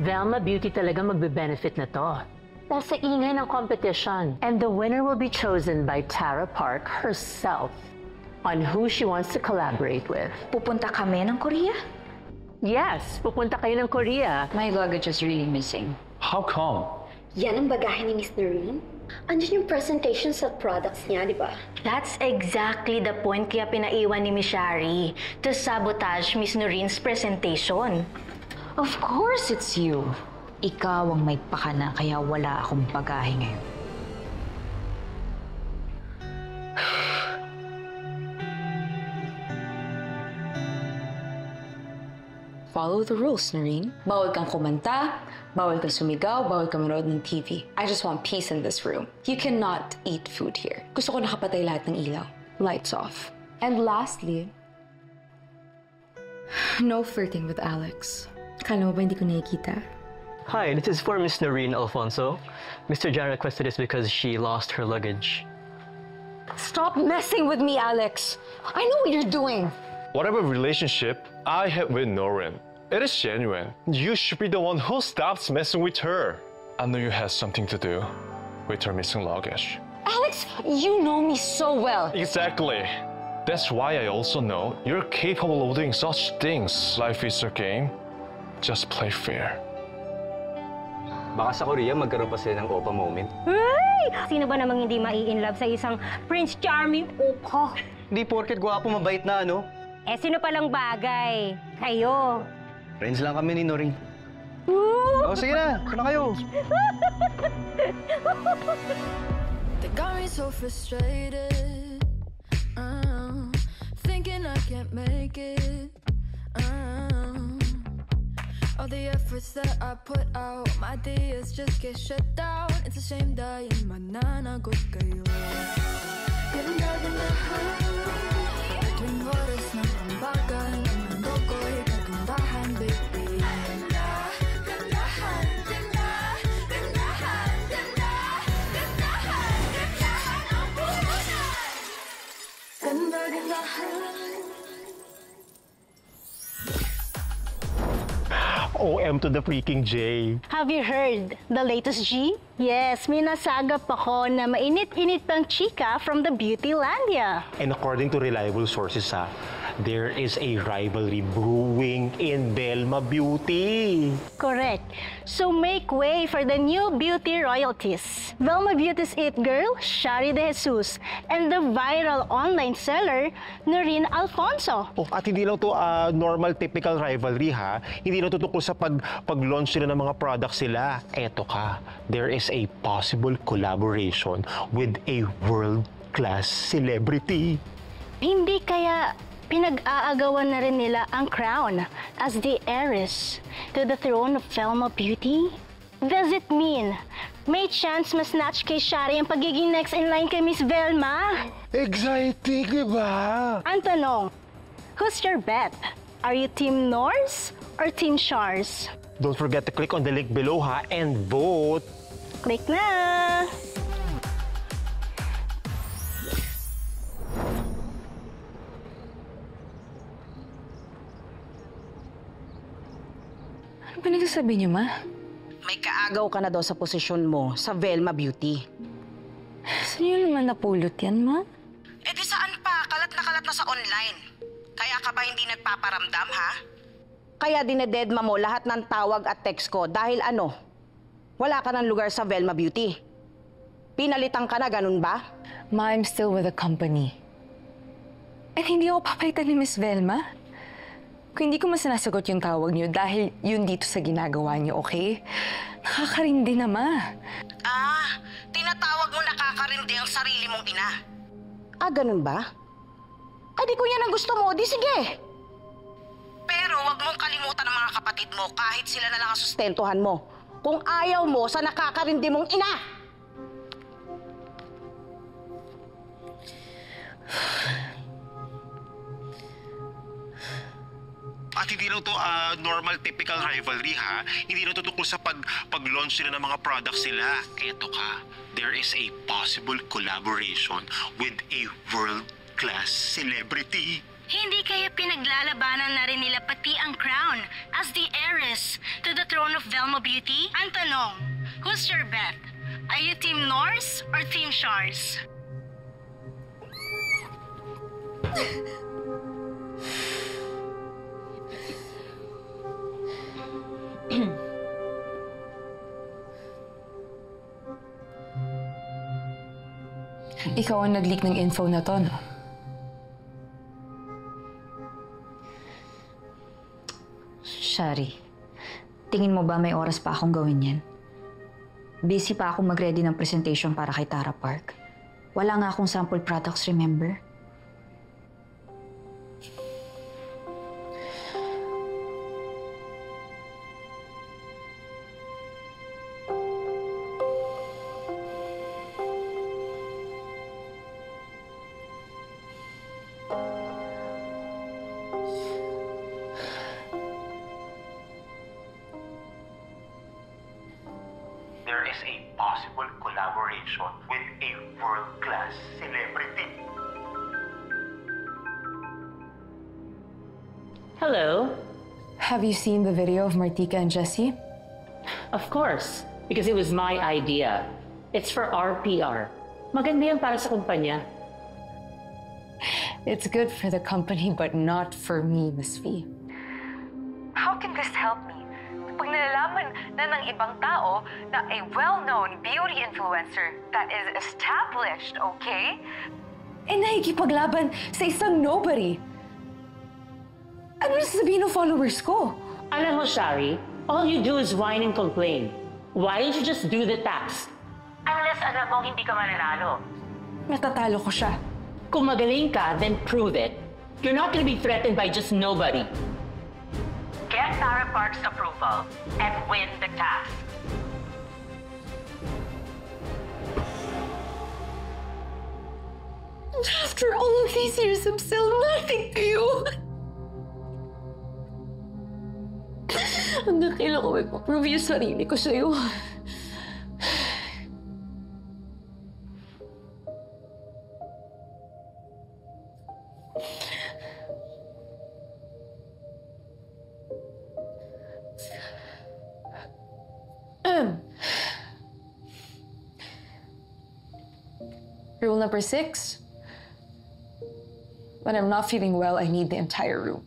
Velma Beauty talaga magbe-benefit na to. Dahil sa ingay ng competition. And the winner will be chosen by Tara Park herself on who she wants to collaborate with. Pupunta kami ng Korea? Yes, pupunta kayo ng Korea. My luggage is really missing. How come? Yan ang bagahe ni Miss Noreen. Andiyan yung presentation sa products niya, di ba? That's exactly the point kaya pinaiwan ni Miss Shari to sabotage Miss Noreen's presentation. Of course it's you. Ikaw ang may pakana kaya wala akong bagahe ngayon. Follow the rules, Noreen. Bawal kang kumanta, bawal kang sumigaw, bawal kang manood ng TV. I just want peace in this room. You cannot eat food here. Gusto ko nakapatay lahat ng ilaw. Lights off. And lastly, no flirting with Alex. Kala mo ba hindi ko nakikita? Hi, this is for Miss Noreen Alfonso. Mr. Jan requested this because she lost her luggage. Stop messing with me, Alex. I know what you're doing. Whatever relationship I have with Noreen, it is genuine. You should be the one who stops messing with her. I know you had something to do with her missing luggage. Alex, you know me so well. Exactly. That's why I also know you're capable of doing such things. Life is a game. Just play fair. Baka sa Korea magkaroon pa sila ng opa moment. Hey! Sino ba namang hindi mai-inlove sa isang Prince Charming opa? Di porket gwapo mabait na ano. Eh, sino palang bagay? Kayo. Friends lang kami ni Noreen. Oh, sige na. Sana kayo. They got me so frustrated. Thinking I can't make it. All the efforts that I put out, my ideas just get shut down. It's a shame dahil mananagot kayo. Ganda tuwing oras ng ambagan, ang mundo ko'y kagandahan, baby. Gandahan, ang puhunan. Gandahan. OM to the freaking J. Have you heard the latest G? Yes, may nasagap ako na mainit-init pang chika from the Beautylandia. And according to reliable sources, there is a rivalry brewing in Velma Beauty. Correct. So make way for the new beauty royalties. Velma Beauty's it girl, Shari De Jesus, and the viral online seller, Noreen Alfonso. Oh, at hindi lang to normal, typical rivalry, ha? Hindi lang to tungkol sa pag-launch nila ng mga products sila. Eto ka, there is a possible collaboration with a world-class celebrity. Hindi kaya pinag-aagawan na rin nila ang crown as the heiress to the throne of Velma Beauty? Does it mean may chance mas-snatch kay Shari ang pagiging next in line kay Miss Velma? Exciting, di ba? Ang tanong, who's your bet? Are you Team Norse or Team Shars? Don't forget to click on the link below, ha, and vote. Click na! Ano pinagsasabi niyo, Ma? May kaagaw ka na daw sa posisyon mo sa Velma Beauty. Saan niyo naman napulot yan, Ma? Eh di saan pa? Kalat na sa online. Kaya ka ba hindi nagpaparamdam, ha? Kaya dinededma mo lahat ng tawag at text ko dahil ano? Wala ka ng lugar sa Velma Beauty. Pinalitan ka na, ganun ba? Ma, I'm still with the company. At hindi ako papalitan ni Miss Velma. Kung hindi ko masinasagot yung tawag niyo dahil yun dito sa ginagawa niyo, okay? Nakakarindi na, Ma. Tinatawag mo nakakarindi ang sarili mong ina. Ganun ba? Di ko yan ang gusto mo, di sige. Pero wag mong kalimutan ang mga kapatid mo kahit sila na lang ang sustentuhan mo. Kung ayaw mo sa nakakarindi mong ina. At hindi lang to normal, typical rivalry, ha? Hindi lang to tungkol sa pag-launch nila ng mga products nila. Eto ka, there is a possible collaboration with a world-class celebrity. Hindi kaya pinaglalabanan na rin nila pati ang crown as the heiress to the throne of Velma Beauty? Ang tanong, who's your bet? Are you Team Norse or Team Shars? Ikaw ang nag-leak ng info na to, no? Shari, tingin mo ba may oras pa akong gawin yan? Busy pa akong mag-ready ng presentation para kay Tara Park. Wala nga akong sample products, remember? There is a possible collaboration with a world-class celebrity. Hello? Have you seen the video of Martika and Jessie? Of course, because it was my idea. It's for our PR. Maganda yan para sa kumpanya. It's good for the company, but not for me, Miss V. How can this help me? Pag nalalaman na ng ibang tao na a well-known beauty influencer that is established, okay? Eh, nakikipaglaban sa isang nobody. Ano na sasabihin ng followers ko? Alam mo, Shari, all you do is whine and complain. Why don't you just do the task? Unless alam mong hindi ka mananalo. Natatalo ko siya. Kung magaling ka, then prove it. You're not gonna be threatened by just nobody. Get Tara Park's approval and win the task. After all of these years, I'm still nothing to you. Hanggang kailan ko ipaprove yung sarili ko sa'yo? Rule number 6. When I'm not feeling well, I need the entire room.